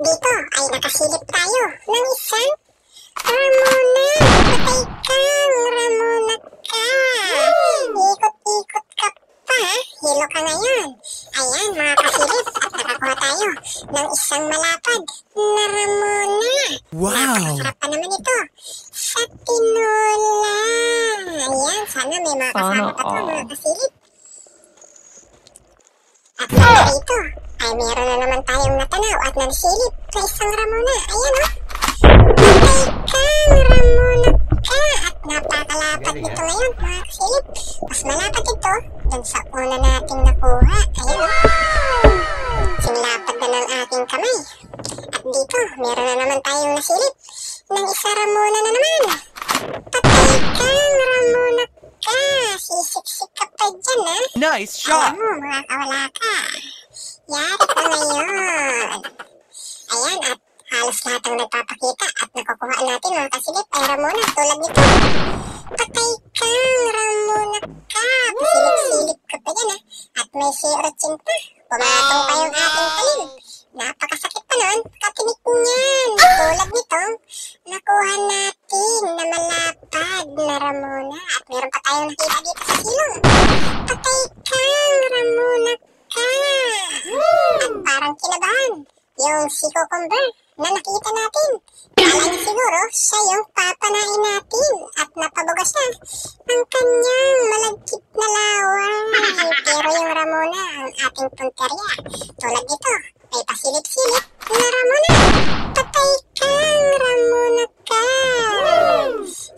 dito ay nakasilip tayo ng isang Ramona. Patay kang Ramona ka. Ikot-ikot ka pa, ha? Hilo ka ngayon. Ayan mga kasilip, at nakakuha tayo ng isang malapad na Ramona. Wow! Napakasarap pa naman ito sa tinola. Ayan, sana may mga kasama pa ito mga kasilip. At sana dito ay meron na naman tayong natanaw at nasilip na isang Ramona. Ayan o. Patay kang Ramona ka. At napakalapad nito ngayon mga kasilip. Mas malapad ito dun sa una nating nakuha. Ayan o. Sinlapad na ng aking kamay. At dito meron na naman tayong nasilip ng isa Ramona na naman. Patay kang Ramona ka. Sisiksik ka pa dyan ha. Nice shot! Alam mo mga kawala ka. Yari ka ngayon. Ayan, at halos lahat ang nagpapakita at nakukuha natin mga kasilip ay Ramona tulad nito. Patay kang Ramona ka. Pasilip-silip ka pa dyan ha. At may sirotsin pa. Pumatong pa yung ating talim. Napakasakit pa nun. Katinik niyan. Tulad nitong nakuha natin na malapad na Ramona. At meron pa tayong nakita dito sa silong. Patay kang Ramona ka. At parang kinabahan yung si Cucumber na nakita natin. Kala niya siguro siya yung papanain natin. At napabuga siya ang kanyang malagkit na laway. Pero yung Ramona ang ating punterya. Tulad nito, may pasilip-silip na Ramona. Patay kang Ramona ka.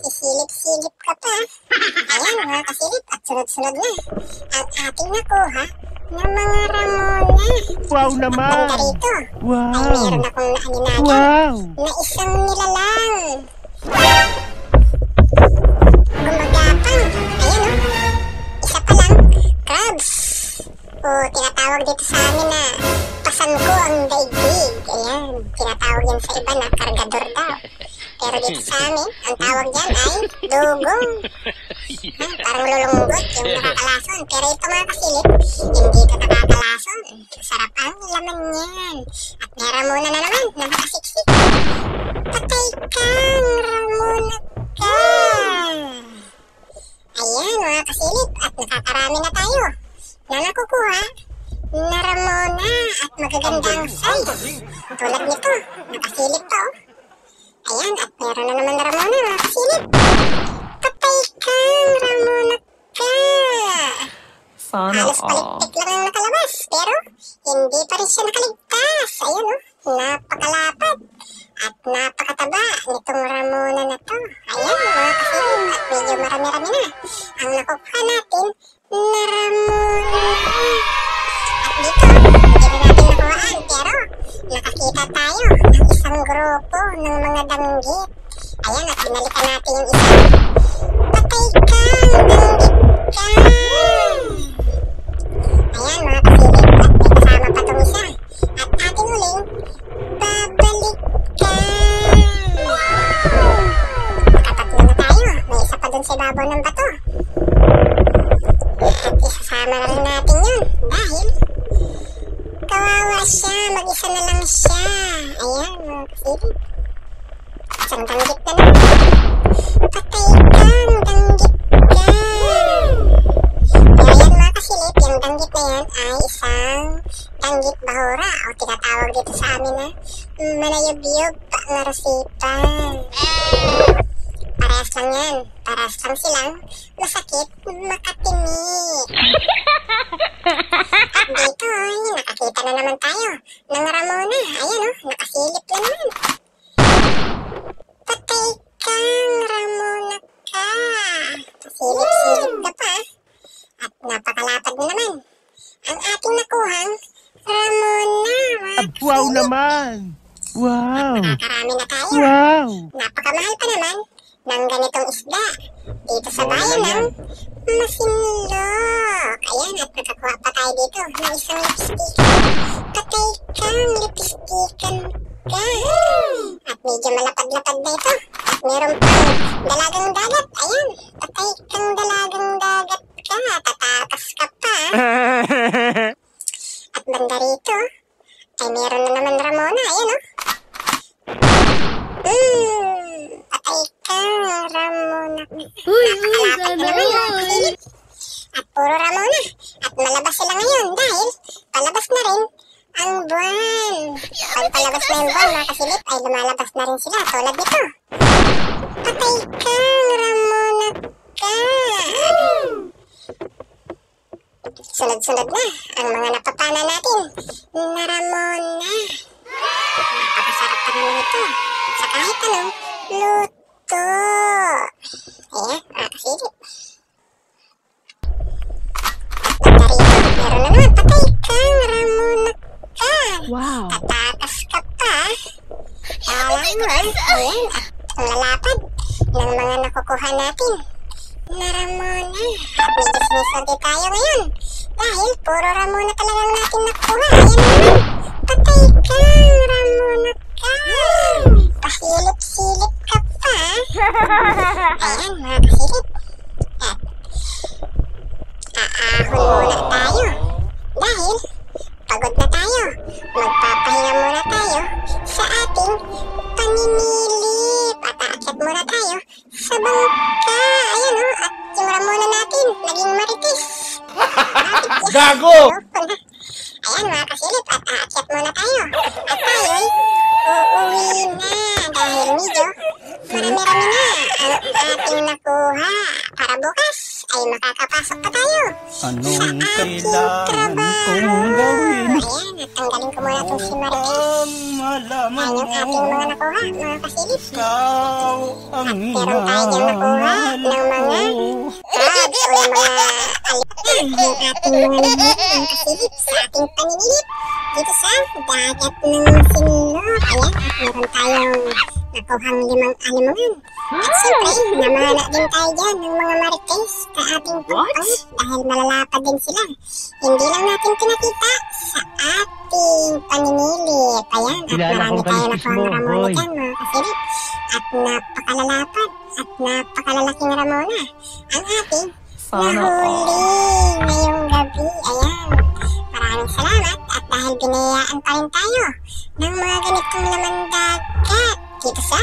Isilip-silip ka pa. Ayan mga kasilip at sunod-sunod na ang ating nakuha ng mga Ramona. Wow naman! At rito ay Wow! meron akong naaninagan Wow! na isang nilalang. Gumagapang. Ayan o. Isa pa lang. Crabs. O tinatawag dito sa amin na pasan ko ang daigdig. Ayan. Tinatawag yan sa iba na kargador daw. Pero dito sa amin, ang tawag dyan ay dugong. Ha, parang lulunggot yung nakakalason. Pero ito mga kasilip, hindi ito nakakalason. Sarap ang laman niyan. At may Ramona na naman na nakasiksik. Patay kang Ramona ka. Ayan mga kasilip, at nakakarami na tayo na nakukuha na Ramona at magagandang size. Tulad nito, nakasilip to. Ayan, at meron na naman na Ramona mga kasilip. Patay kang Ramona ka. Sana Halos all. palikpik lang ang nakalabas, pero hindi pa rin siya nakaligtas. Ayun o, napakalapad at napakataba nitong Ramona na to. Ayan mga kasilip, at medyo marami-rami na ang nakukuha natin na Ramona. At dito, hindi na natin nakuhaan, pero nakakita tayo ng isang grupo ng mga danggit. Ayan, at binalikan natin yung isa. Patay kang danggit ka. Ayan mga kasilip, at may kasama pa itong isa. At ating uling babalikan. Nakatatlo na tayo. May isa pa dun sa ibabaw ng bato. At isasama na rin natin yun dahil kawawa siya, mag-isa na lang siya. Ayan mga kasilip. Isang danggit na lang. Patay kang danggit ka. Pero yan mga kasilip, yung danggit na yan ay isang danggit bahura o tinatawag dito sa amin na manayub-yub na rosipan. Parehas lang yan. Parehas lang silang masakit makatimik. At dito ay nakakita na naman tayo ng Ramona. Ayan o, nakasilip na naman. Patay kang Ramona ka. Pasilip-silip ka pa. At napakalapad na naman ang ating nakuhang Ramona. Wow naman! Wow! Nakakarami na tayo. Wow! Napakamahal pa naman ng ganitong isda dito sa bayan ng Masinloc. Ayan, at nakakuha pa tayo dito ng isang lipstikan. Patay kang lipstikan ka. At medyo malapad-lapad na ito. At meron pang dalagang dagat. Ayan, patay kang dalagang dagat ka. Tatakas ka pa. At banda rito ay meron na naman Ramona. Ayan o. naman mga kasilip. At puro Ramona. At malabas sila ngayon dahil palabas na rin ang buwan. Pag palabas na yung buwan mga kasilip ay lumalabas na rin sila tulad nito. Patay kang Ramona ka. Sunod-sunod na ang mga napapana natin na Ramona. Napakasarap pa naman ito sa kahit anong luto. Ayan mga kasilip. Meron na naman, patay kang Ramona ka. Wow. Tatakas ka pa. Alam mo, ayan, at ang lalapad ng mga nakukuha natin na Ramona. At medyo siniswerte tayo ngayon dahil puro Ramona talagang natin nakuha. Ayan naman, patay kang Ramona ka. Pasilip-silip ka pa. Ayan mga kasilip. At aahon muna tayo dahil pagod na tayo. Magpapahinga muna tayo sa ating paninilip at aakyat muna tayo sa bangka. Ayan o, at yung Ramona natin naging marites. Gago! Ayan mga kasilip, at aakyat muna tayo. At tayo'y uuwi na dahil medyo marami-rami na ang ating nakuha. Para bukas ay makakapasok pa tayo Anong sa ating kailangan trabaho. kong gawin? Ayan, at tanggalin ko muna itong si Marites. Malaman Ayan yung ating mga nakuha, mga kasilip. ikaw ang Meron tayo diyang nakuha ng mga crabs o yung mga alitan yung ating mga nakuha, mga kasilip, sa ating paninilip dito sa dagat ng Masinloc. Ayan, at meron tayong nakuhang 5 alimangan. At siyempre, namana din tayo dyan ng mga marites sa ating pagpang dahil malalapad din sila. Hindi lang natin pinakita sa ating paninilip. Ayan, at Kilala marami kong tayo kalitis nakuhang mo, Ramona boy. dyan mga kasilip. At napakalalapad at napakalalaking Ramona ang ating Sana nahuli ngayong gabi. Ayan, maraming salamat at dahil binayaan pa rin tayo ng mga ganitong laman dagat dito sa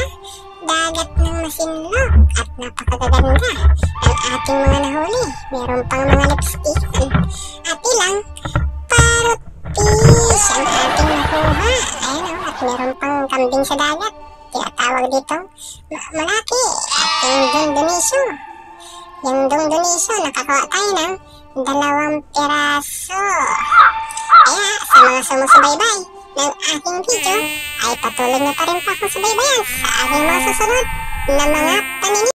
dagat ng Masinloc at napakagaganda ang ating mga nahuli. Meron pang mga lipstikan at ilang parroties ang ating nakuha. Ayan o, at meron pang kambing sa dagat. Tinatawag dito malaki at yung dondoniso. Yung dondoniso, nakakuha tayo ng 2 piraso. Kaya sa mga sumusubaybay ng aking video ay patuloy na pa rin po akong subaybayan sa aking mga susunod na mga paninilip.